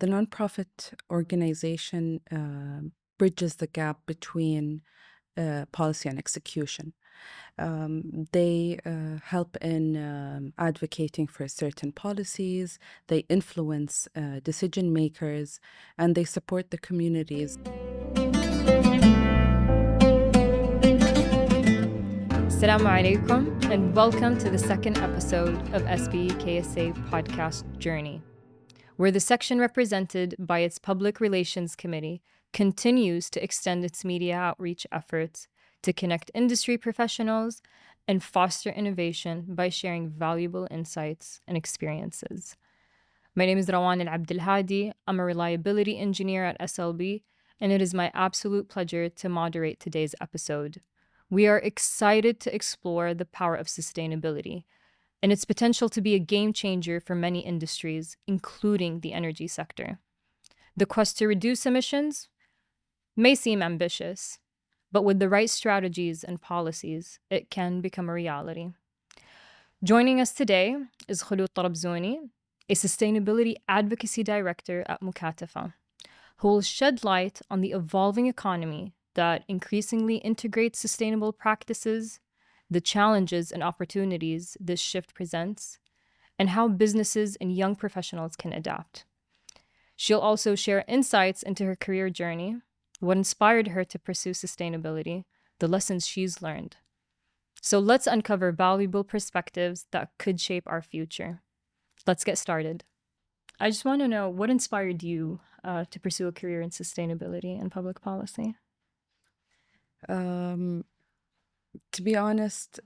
The nonprofit organization bridges the gap between policy and execution. They help in advocating for certain policies, they influence decision makers, and they support the communities. Assalamu alaikum, and welcome to the second episode of SPE-KSA Podcast Journey, where the section represented by its Public Relations Committee continues to extend its media outreach efforts to connect industry professionals and foster innovation by sharing valuable insights and experiences. My name is Rawan Al-Abdelhadi. I'm a reliability engineer at SLB, and it is my absolute pleasure to moderate today's episode. We are excited to explore the power of sustainability and its potential to be a game changer for many industries, including the energy sector. The quest to reduce emissions may seem ambitious, but with the right strategies and policies, it can become a reality. Joining us today is Khlood Tarabzouni, a Sustainability Advocacy Director at Mukatafa, who will shed light on the evolving economy that increasingly integrates sustainable practices, the challenges and opportunities this shift presents, and how businesses and young professionals can adapt. She'll also share insights into her career journey, what inspired her to pursue sustainability, the lessons she's learned. So let's uncover valuable perspectives that could shape our future. Let's get started. I just want to know, what inspired you to pursue a career in sustainability and public policy? To be honest,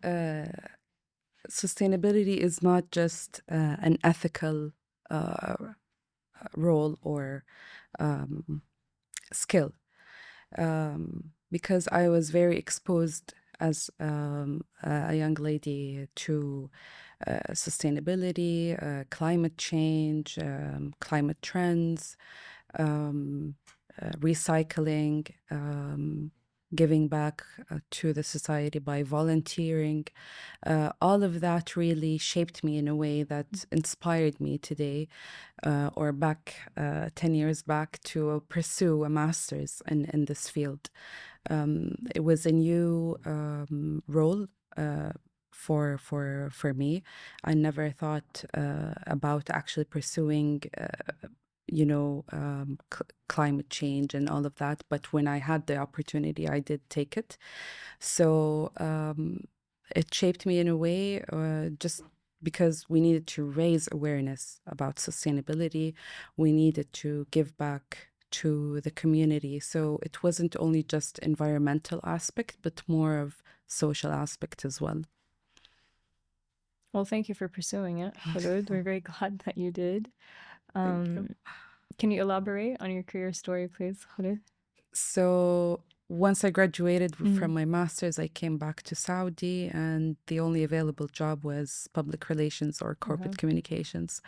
sustainability is not just an ethical role or skill, because I was very exposed as a young lady to sustainability, climate change, climate trends, recycling, giving back to the society by volunteering. All of that really shaped me in a way that inspired me today, or back 10 years back, to pursue a master's in this field. It was a new role for me. I never thought about actually pursuing climate change and all of that. But when I had the opportunity, I did take it. So it shaped me in a way, just because we needed to raise awareness about sustainability. We needed to give back to the community. So it wasn't only just environmental aspect, but more of social aspect as well. Well, thank you for pursuing it, Khlood. We're very glad that you did. Thank you. Can you elaborate on your career story, please, Khlood? So once I graduated from my master's, I came back to Saudi, and the only available job was public relations or corporate communications.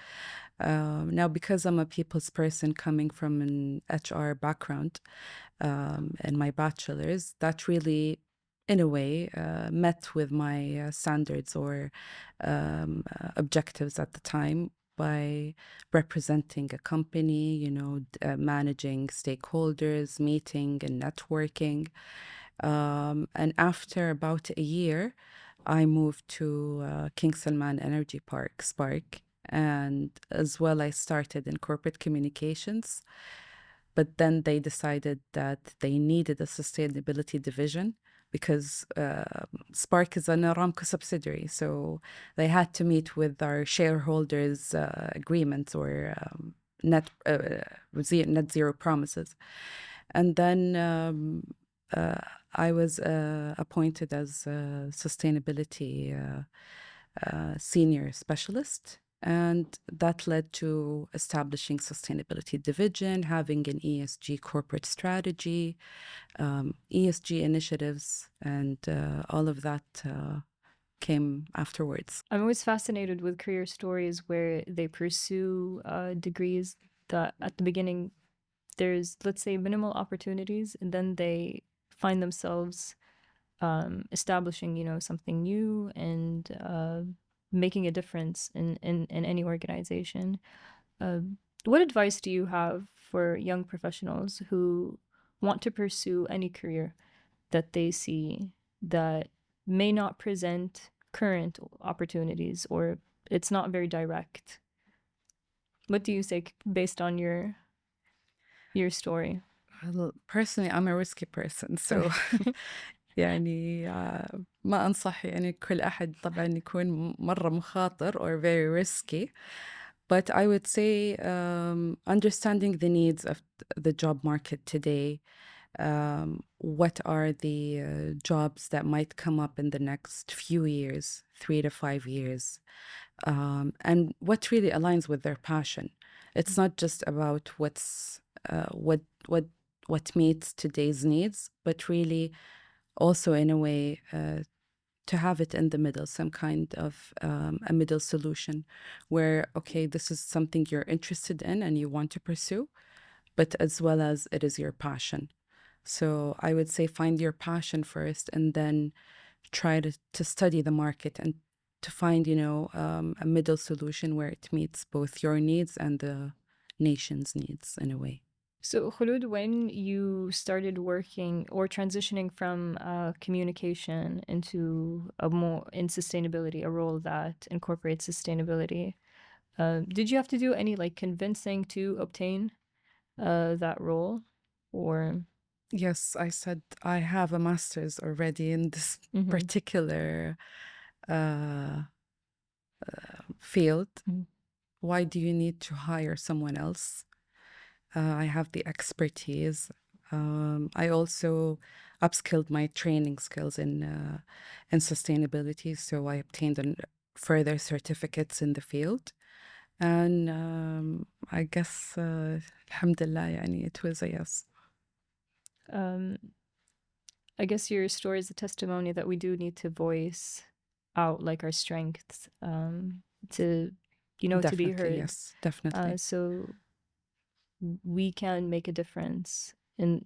Now, because I'm a people's person coming from an HR background and my bachelor's, that really, in a way, met with my standards or objectives at the time, by representing a company, managing stakeholders, meeting and networking. And after about a year, I moved to King Salman Energy Park, Spark. And as well, I started in corporate communications. But then they decided that they needed a sustainability division, because Spark is an Aramco subsidiary. So they had to meet with our shareholders' agreements or net zero promises. And then I was appointed as a sustainability senior specialist. And that led to establishing sustainability division, having an ESG corporate strategy, ESG initiatives, and all of that came afterwards. I'm always fascinated with career stories where they pursue degrees that at the beginning there's, let's say, minimal opportunities, and then they find themselves establishing, something new and making a difference in any organization. What advice do you have for young professionals who want to pursue any career that they see that may not present current opportunities, or it's not very direct? What do you say based on your story? Well, personally, I'm a risky person, so يعني ما أنصح يعني كل أحد طبعًا يكون مرة مخاطر or very risky. But I would say understanding the needs of the job market today. What are the jobs that might come up in the next few years, 3 to 5 years, and what really aligns with their passion. It's not just about what meets today's needs, but really also in a way to have it in the middle, some kind of a middle solution where, okay, this is something you're interested in and you want to pursue, but as well as it is your passion. So I would say find your passion first and then try to study the market and to find, a middle solution where it meets both your needs and the nation's needs in a way. So, Khlood, when you started working or transitioning from communication into in sustainability, a role that incorporates sustainability, did you have to do any convincing to obtain that role, or? Yes, I said I have a master's already in this particular field. Why do you need to hire someone else? I have the expertise. I also upskilled my training skills in sustainability, so I obtained further certificates in the field. And I guess, alhamdulillah, يعني, it was a yes. I guess your story is a testimony that we do need to voice out our strengths to to be heard. Yes, definitely. So we can make a difference in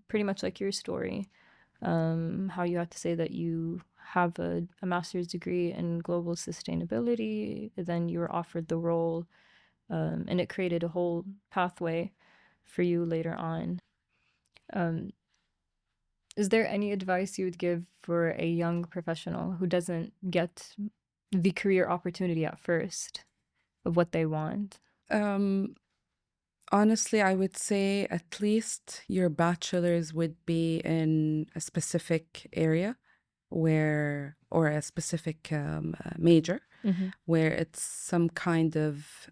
pretty much like your story, how you have to say that you have a master's degree in global sustainability, then you were offered the role, and it created a whole pathway for you later on. Is there any advice you would give for a young professional who doesn't get the career opportunity at first of what they want? Honestly, I would say at least your bachelor's would be in a specific area or a specific major, where it's some kind of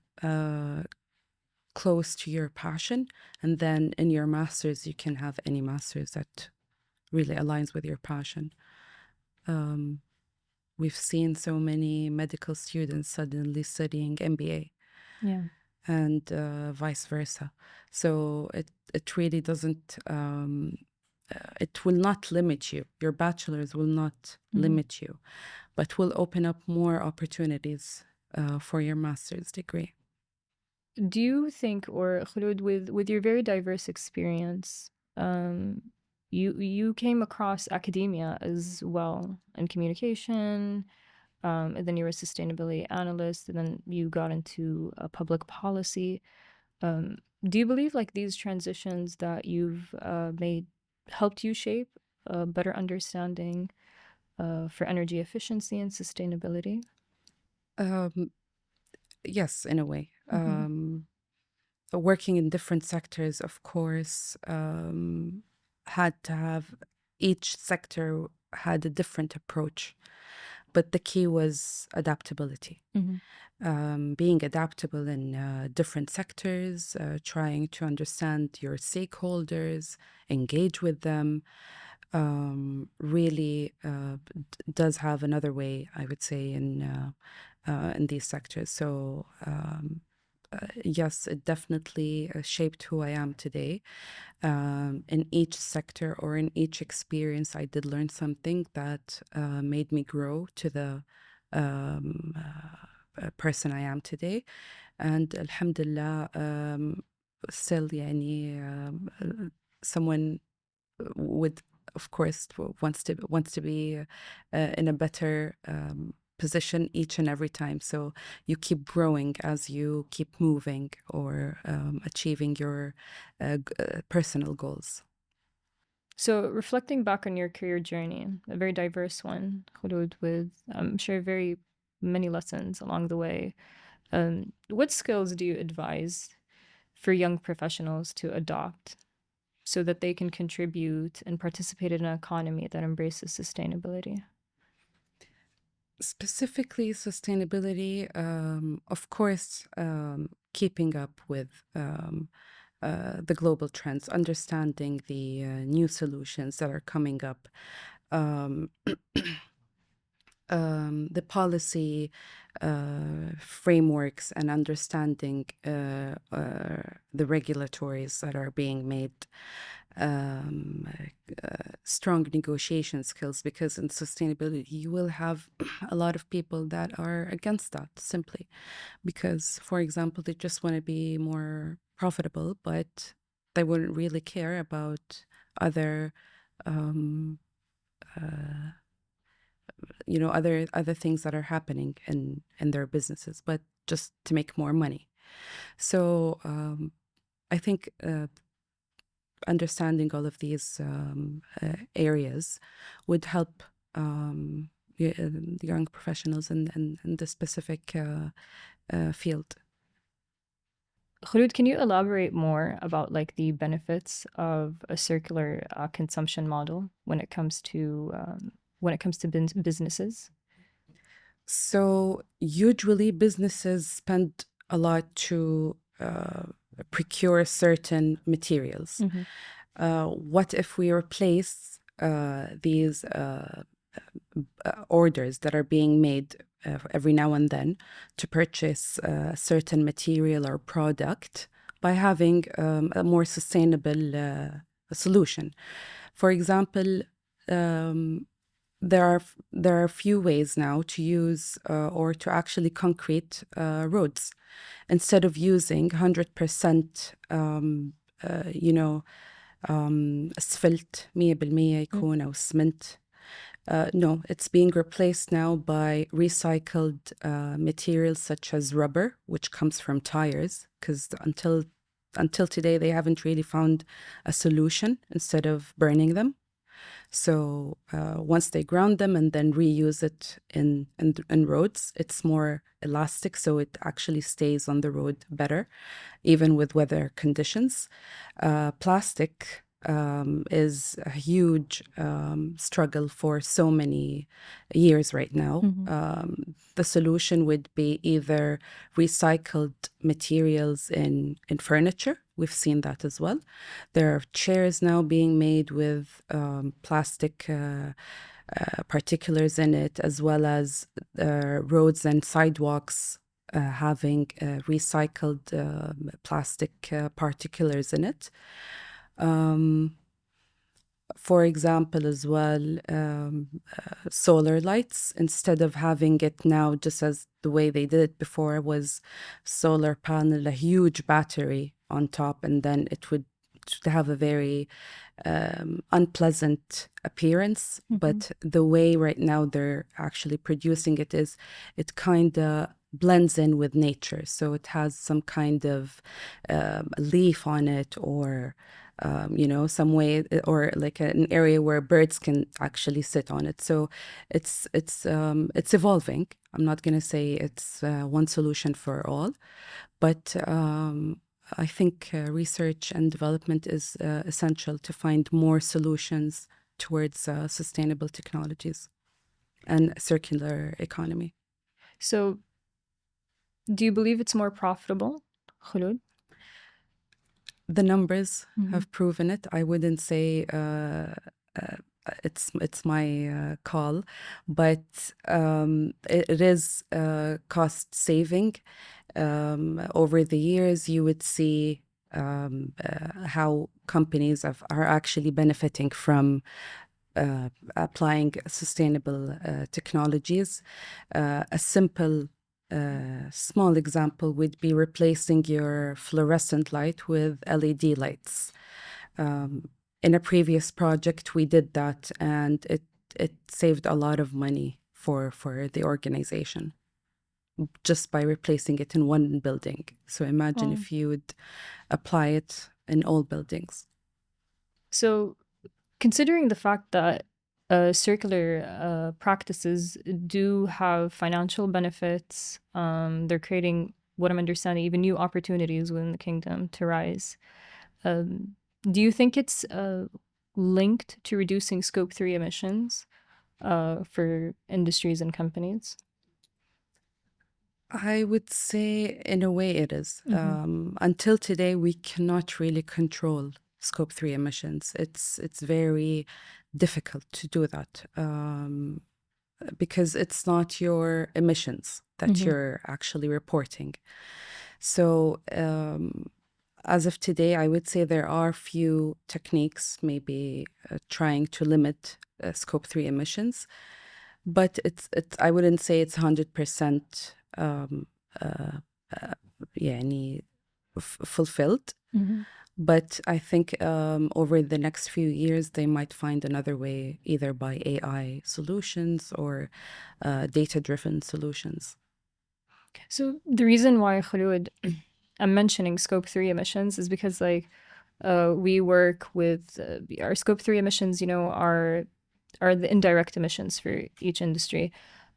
close to your passion. And then in your master's, you can have any master's that really aligns with your passion. We've seen so many medical students suddenly studying MBA. Yeah. And vice versa. So it really doesn't, it will not limit you. Your bachelor's will not limit you, but will open up more opportunities for your master's degree. Do you think, or Khlood, with your very diverse experience, you came across academia as well and communication, and then you were a sustainability analyst, and then you got into public policy. Do you believe these transitions that you've made helped you shape a better understanding for energy efficiency and sustainability? Yes, in a way. Working in different sectors, of course, had to have, each sector had a different approach. But the key was adaptability. Being adaptable in different sectors, trying to understand your stakeholders, engage with them, really does have another way, I would say, in these sectors. So yes, it definitely shaped who I am today. In each sector or in each experience, I did learn something that made me grow to the person I am today. And alhamdulillah, still, يعني, someone would, of course, wants to be in a better position each and every time. So you keep growing as you keep moving or achieving your personal goals. So reflecting back on your career journey, a very diverse one, Khlood, with I'm sure very many lessons along the way. What skills do you advise for young professionals to adopt so that they can contribute and participate in an economy that embraces sustainability? Specifically, sustainability, of course, keeping up with the global trends, understanding the new solutions that are coming up, um, the policy frameworks, and understanding the regulatories that are being made. Strong negotiation skills, because in sustainability you will have a lot of people that are against that, simply because, for example, they just want to be more profitable, but they wouldn't really care about other um, other things that are happening in their businesses, but just to make more money. So I think understanding all of these areas would help young professionals in the specific field. Khlood, can you elaborate more about like the benefits of a circular consumption model when it comes to businesses? So usually businesses spend a lot to procure certain materials. What if we replace these orders that are being made every now and then to purchase a certain material or product by having a more sustainable solution? For example, there are a few ways now to use or to actually concrete roads instead of using 100% asphalt 100% يكون أو cement. No, it's being replaced now by recycled materials such as rubber, which comes from tires, because until today they haven't really found a solution instead of burning them. So once they ground them and then reuse it in roads, it's more elastic, so it actually stays on the road better, even with weather conditions. Plastic is a huge struggle for so many years right now. The solution would be either recycled materials in furniture. We've seen that as well. There are chairs now being made with plastic particulars in it, as well as roads and sidewalks having recycled plastic particulars in it. For example, as well, solar lights, instead of having it now just as the way they did it before, was solar panel, a huge battery on top, and then it would have a very unpleasant appearance. But the way right now they're actually producing it is it kind of blends in with nature. So it has some kind of leaf on it, or some way, or like an area where birds can actually sit on it. So it's evolving. I'm not going to say it's one solution for all, but I think research and development is essential to find more solutions towards sustainable technologies and circular economy. So, do you believe it's more profitable, Khlood? The numbers have proven it. I wouldn't say it's my call, but it is cost saving. Over the years, you would see how companies are actually benefiting from applying sustainable technologies. A simple small example would be replacing your fluorescent light with LED lights. In a previous project, we did that, and it saved a lot of money for the organization just by replacing it in one building. So imagine if you would apply it in all buildings. So, considering the fact that circular practices do have financial benefits, they're creating, what I'm understanding, even new opportunities within the kingdom to rise. Do you think it's linked to reducing Scope 3 emissions for industries and companies? I would say in a way it is. Until today, we cannot really control Scope 3 emissions. It's very difficult to do that because it's not your emissions that you're actually reporting. So as of today, I would say there are few techniques maybe trying to limit Scope 3 emissions, but it's I wouldn't say it's 100% يعني fulfilled. But I think over the next few years, they might find another way, either by AI solutions or data-driven solutions. So the reason why, Khlood, I'm mentioning Scope 3 emissions is because we work with our Scope 3 emissions, are the indirect emissions for each industry.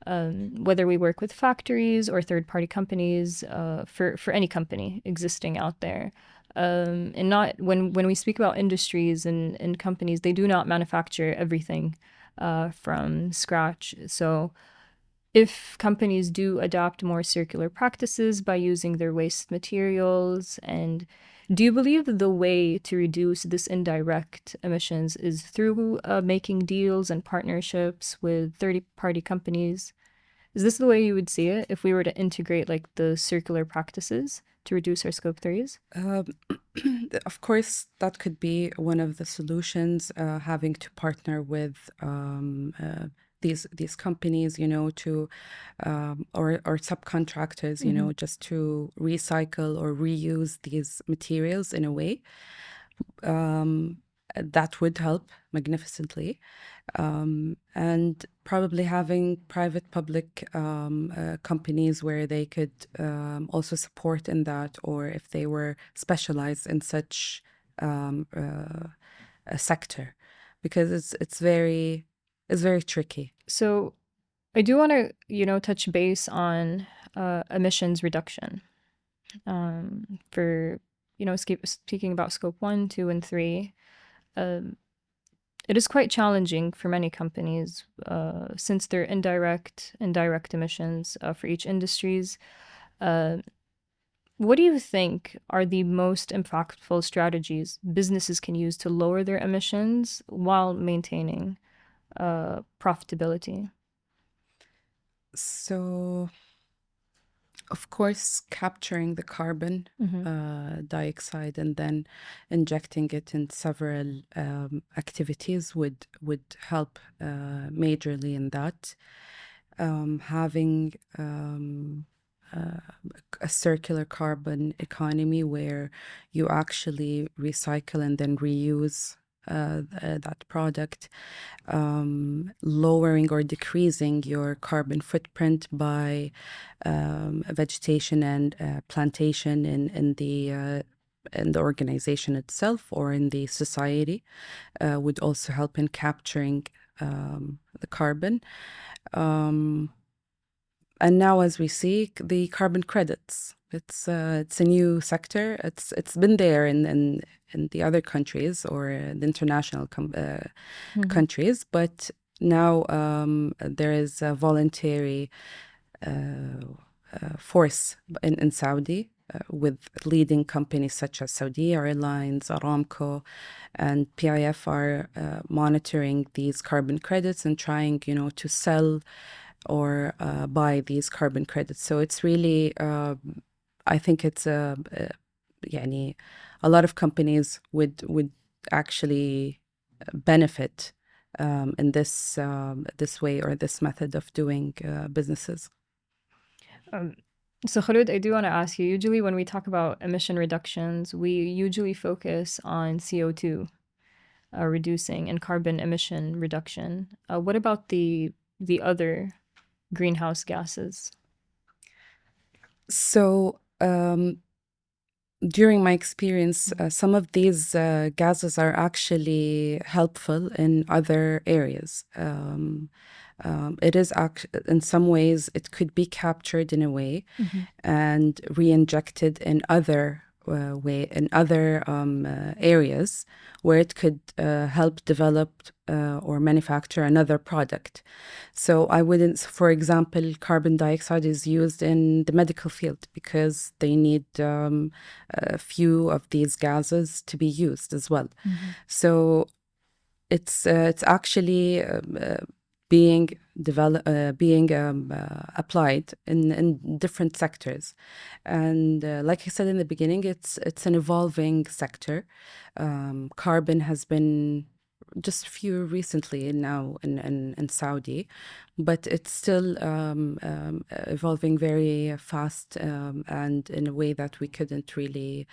Whether we work with factories or third-party companies, for any company existing out there. And not when we speak about industries and companies, they do not manufacture everything from scratch. So if companies do adopt more circular practices by using their waste materials, and do you believe the way to reduce this indirect emissions is through making deals and partnerships with third-party companies? Is this the way you would see it if we were to integrate like the circular practices to reduce our Scope 3s? Of course, that could be one of the solutions, having to partner with these companies, to or subcontractors, just to recycle or reuse these materials in a way. That would help magnificently. And probably having private-public companies where they could also support in that, or if they were specialized in such a sector, because it's very tricky. So I do want to, touch base on emissions reduction for, speaking about Scope 1, 2, and 3. It is quite challenging for many companies since they're indirect emissions for each industries. What do you think are the most impactful strategies businesses can use to lower their emissions while maintaining profitability? So, of course, capturing the carbon dioxide and then injecting it in several activities would help majorly in that. Having a circular carbon economy where you actually recycle and then reuse that product, lowering or decreasing your carbon footprint by vegetation and plantation in the organization itself or in the society would also help in capturing the carbon. And now, as we see, the carbon credits. It's a new sector. It's been there in the other countries or the international countries, but now there is a voluntary force in Saudi with leading companies such as Saudi Airlines, Aramco, and PIF are monitoring these carbon credits and trying, to sell or buy these carbon credits. So it's really, I think it's يعني a lot of companies would actually benefit in this way or this method of doing businesses. So Khlood, I do want to ask you, usually when we talk about emission reductions, we usually focus on CO2 reducing and carbon emission reduction. What about the other greenhouse gases? So, during my experience, some of these gases are actually helpful in other areas. It is in some ways it could be captured in a way and re-injected in other areas where it could help develop or manufacture another product. So I wouldn't, for example, carbon dioxide is used in the medical field because they need a few of these gases to be used as well. So it's actually being applied in different sectors, and like I said in the beginning, it's an evolving sector. Carbon has been just few recently now in Saudi, but it's still evolving very fast, and in a way that we couldn't really,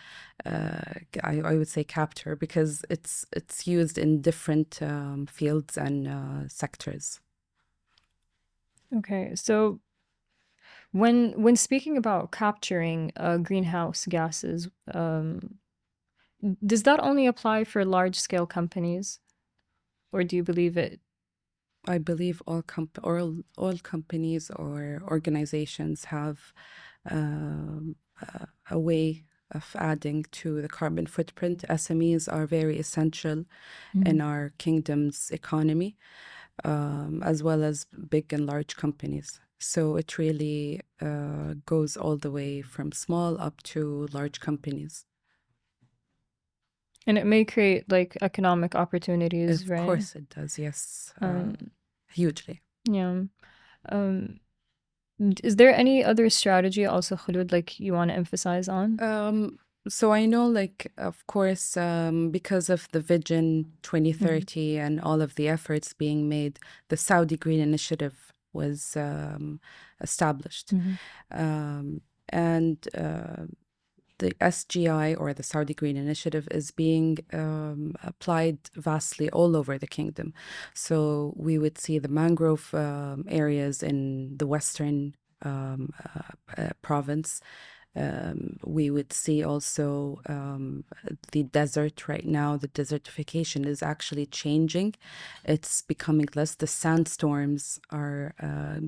I would say, capture, because it's used in different fields and sectors. Okay, so when speaking about capturing greenhouse gases, does that only apply for large-scale companies, or do you believe it? I believe all companies or organizations have a way of adding to the carbon footprint. SMEs are very essential in our kingdom's economy, as well as big and large companies. So it really goes all the way from small up to large companies. And it may create like economic opportunities, Of right? course it does, yes. Hugely. Yeah. Is there any other strategy also, Khlood, like you want to emphasize on? So I know, like, of course, because of the Vision 2030 and all of the efforts being made, the Saudi Green Initiative was established. And the SGI, or the Saudi Green Initiative, is being applied vastly all over the kingdom. So we would see the mangrove areas in the western province. We would see also the desert right now. The desertification is actually changing. It's becoming less. The sandstorms are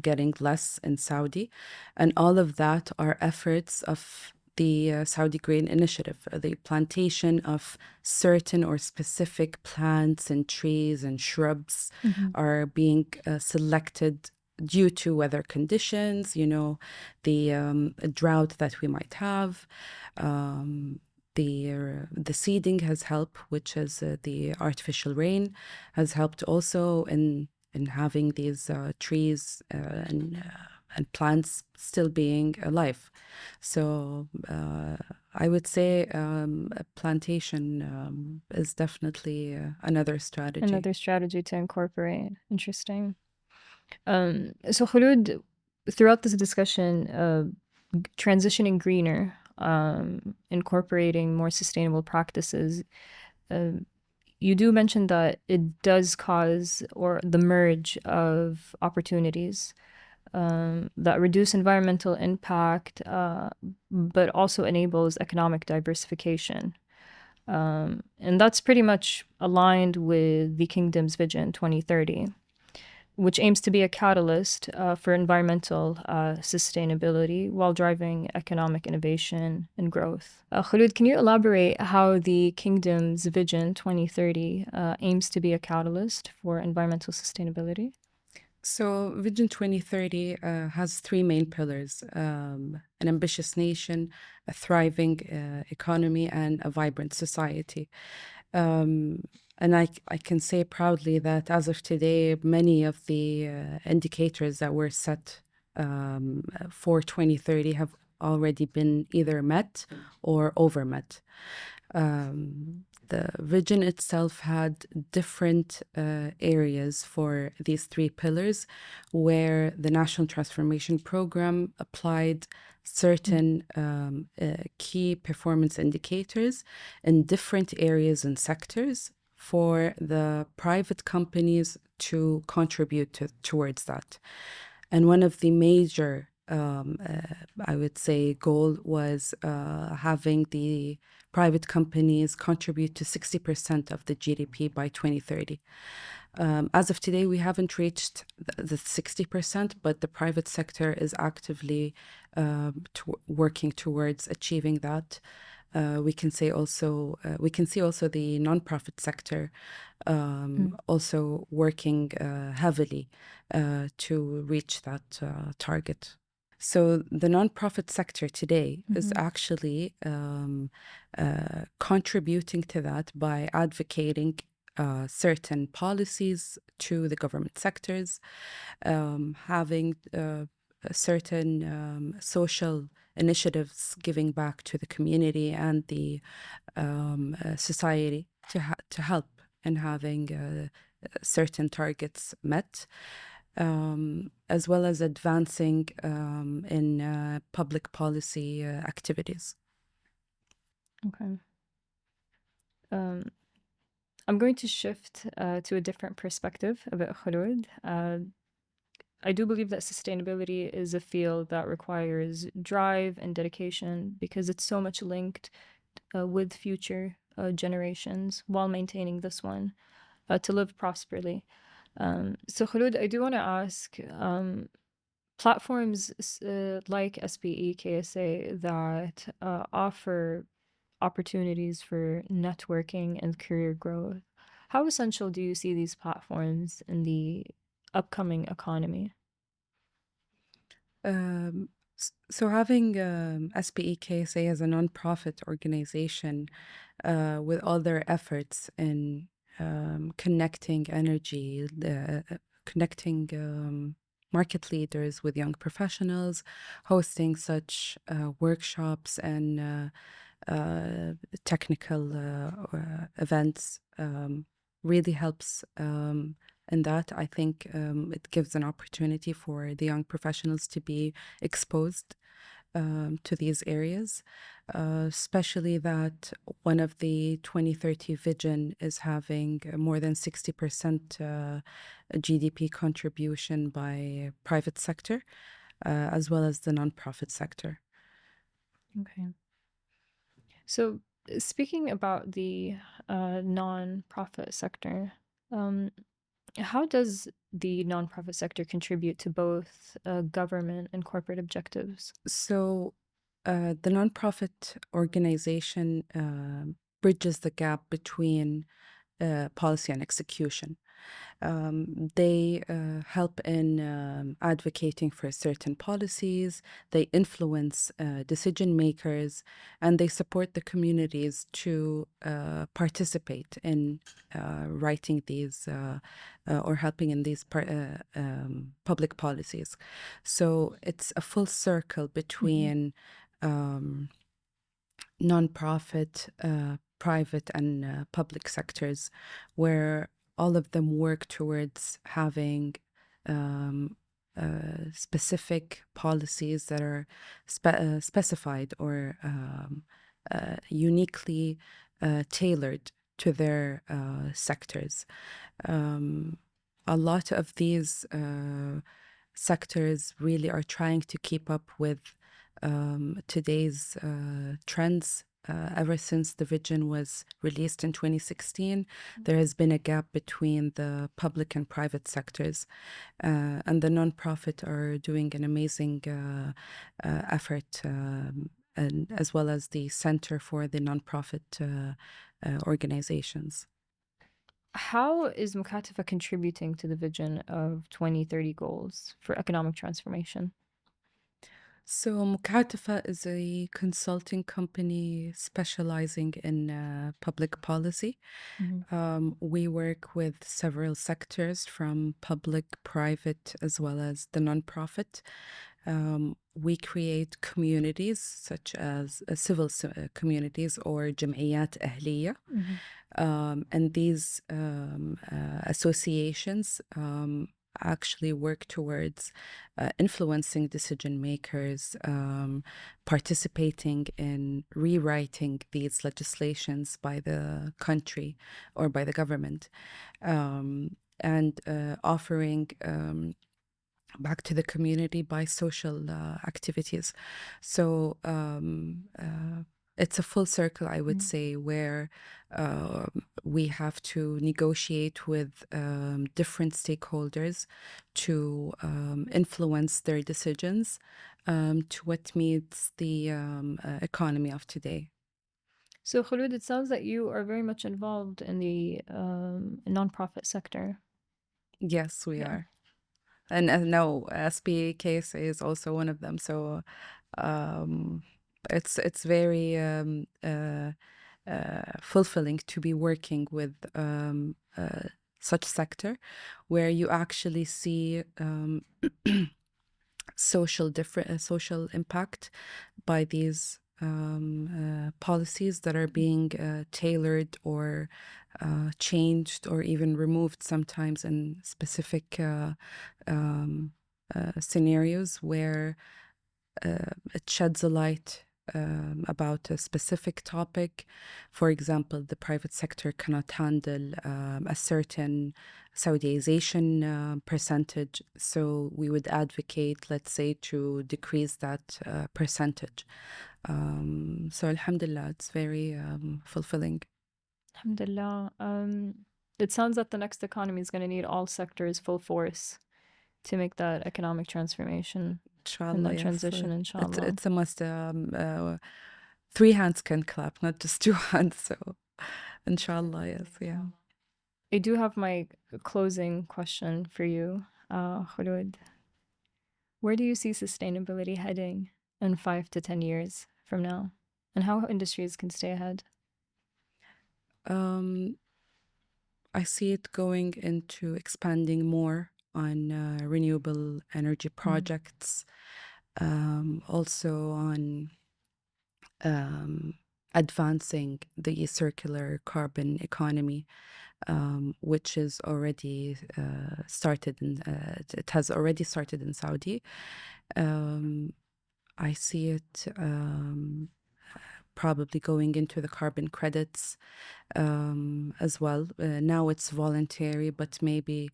getting less in Saudi. And all of that are efforts of the Saudi Green Initiative, the plantation of certain or specific plants and trees and shrubs are being selected due to weather conditions, the drought that we might have. The seeding has helped, which is the artificial rain, has helped also in having these trees and plants still being alive. So I would say a plantation is definitely another strategy. Another strategy to incorporate. Interesting. So Khlood, throughout this discussion, transitioning greener, incorporating more sustainable practices, you do mention that it does cause or the merge of opportunities that reduce environmental impact, but also enables economic diversification. And that's pretty much aligned with the Kingdom's Vision 2030, which aims to be a catalyst for environmental sustainability while driving economic innovation and growth. Khlood, can you elaborate how the Kingdom's Vision 2030 aims to be a catalyst for environmental sustainability? So Vision 2030 has three main pillars: an ambitious nation, a thriving economy, and a vibrant society. And I can say proudly that as of today, many of the indicators that were set for 2030 have already been either met or overmet. The vision itself had different areas for these three pillars, where the National Transformation Program applied certain key performance indicators in different areas and sectors for the private companies to contribute towards that. And one of the major, I would say, goal was having the private companies contribute to 60% of the GDP by 2030. As of today, we haven't reached the 60%, but the private sector is actively working towards achieving that. We can see also the nonprofit sector also working heavily to reach that target. So the nonprofit sector today is actually contributing to that by advocating certain policies to the government sectors, having certain social initiatives giving back to the community and the society to help in having certain targets met, as well as advancing in public policy activities. Okay. I'm going to shift to a different perspective a bit, Khlood. I do believe that sustainability is a field that requires drive and dedication because it's so much linked with future generations while maintaining this one to live prosperly. So, Khlood, I do want to ask platforms like SPE-KSA that offer opportunities for networking and career growth. How essential do you see these platforms in the upcoming economy? So having SPE-KSA as a nonprofit organization with all their efforts in connecting energy, connecting market leaders with young professionals, hosting such workshops and technical events really helps in that. I think it gives an opportunity for the young professionals to be exposed to these areas, especially that one of the 2030 vision is having more than 60% GDP contribution by private sector, as well as the nonprofit sector. Okay. So speaking about the nonprofit sector, how does the nonprofit sector contribute to both government and corporate objectives? So the nonprofit organization bridges the gap between policy and execution. They help in advocating for certain policies, they influence decision makers, and they support the communities to participate in writing these or helping in these public policies. So it's a full circle between nonprofit, private, and public sectors, where all of them work towards having specific policies that are specified or uniquely tailored to their sectors. A lot of these sectors really are trying to keep up with today's trends. Ever since the vision was released in 2016, there has been a gap between the public and private sectors, and the nonprofit are doing an amazing effort, and as well as the Center for the Nonprofit Organizations. How is Mukatafa contributing to the vision of 2030 goals for economic transformation? So Mukatafa is a consulting company specializing in public policy. We work with several sectors from public, private, as well as the nonprofit. We create communities such as civil communities or جمعيات أهلية. And these associations actually work towards influencing decision makers, participating in rewriting these legislations by the country or by the government, and offering back to the community by social activities. So it's a full circle, I would say, where we have to negotiate with different stakeholders to influence their decisions to what meets the economy of today. So, Khlood, it sounds that you are very much involved in the nonprofit sector. Yes, we are. And no, SPE-KSA is also one of them. So it's very fulfilling to be working with such sector where you actually see social impact by these policies that are being tailored or changed or even removed sometimes in specific scenarios where it sheds a light about a specific topic. For example, the private sector cannot handle a certain Saudiization percentage, so we would advocate, let's say, to decrease that percentage. So alhamdulillah, it's very fulfilling. Alhamdulillah. It sounds that the next economy is going to need all sectors full force to make that economic transformation. Inshallah, and that yes. transition, inshallah. It's a must. 3 hands can clap, not just 2 hands. So, inshallah, yes, yeah. I do have my closing question for you, Khlood. Where do you see sustainability heading in 5 to 10 years from now, and how industries can stay ahead? I see it going into expanding more on renewable energy projects, also on advancing the circular carbon economy, which is already started it has already started in Saudi. I see it probably going into the carbon credits as well. Now it's voluntary, but maybe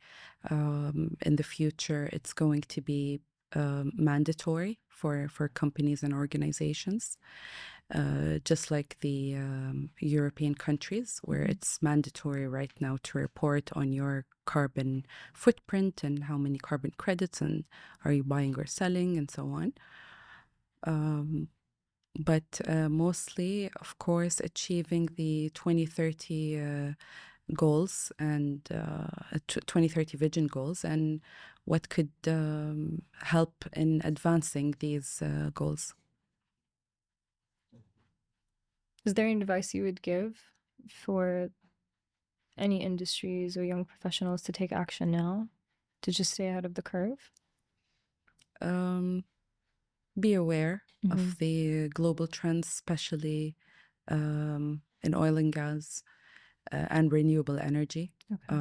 in the future it's going to be mandatory for companies and organizations. Just like the European countries, where it's mandatory right now to report on your carbon footprint and how many carbon credits and are you buying or selling and so on. But mostly, of course, achieving the 2030 goals and 2030 vision goals, and what could help in advancing these goals. Is there any advice you would give for any industries or young professionals to take action now to just stay ahead of the curve? Be aware of the global trends, especially in oil and gas and renewable energy. Okay.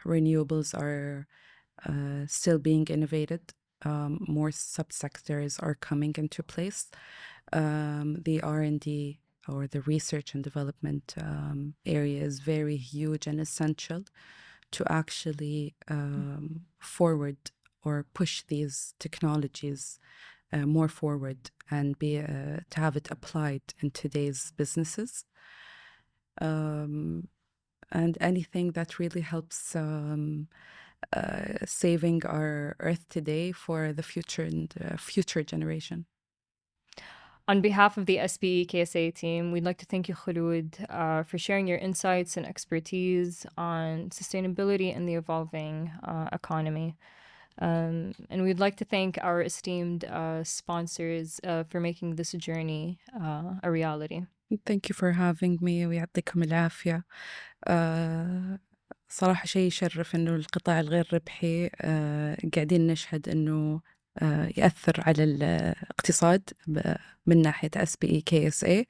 Renewables are still being innovated. More subsectors are coming into place. The R&D or the research and development area is very huge and essential to actually forward or push these technologies more forward and be to have it applied in today's businesses. And anything that really helps saving our earth today for the future and future generation. On behalf of the SPE-KSA team, we'd like to thank you, Khlood, for sharing your insights and expertise on sustainability and the evolving economy. And we'd like to thank our esteemed sponsors for making this journey a reality. Thank you for having me ويعطيكم العافية. صراحة شيء يشرف إنه القطاع الغير ربحي قاعدين نشهد إنه يأثر على الاقتصاد من ناحية SPE-KSA،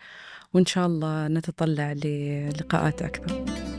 وإن شاء الله نتطلع للقاءات أكثر.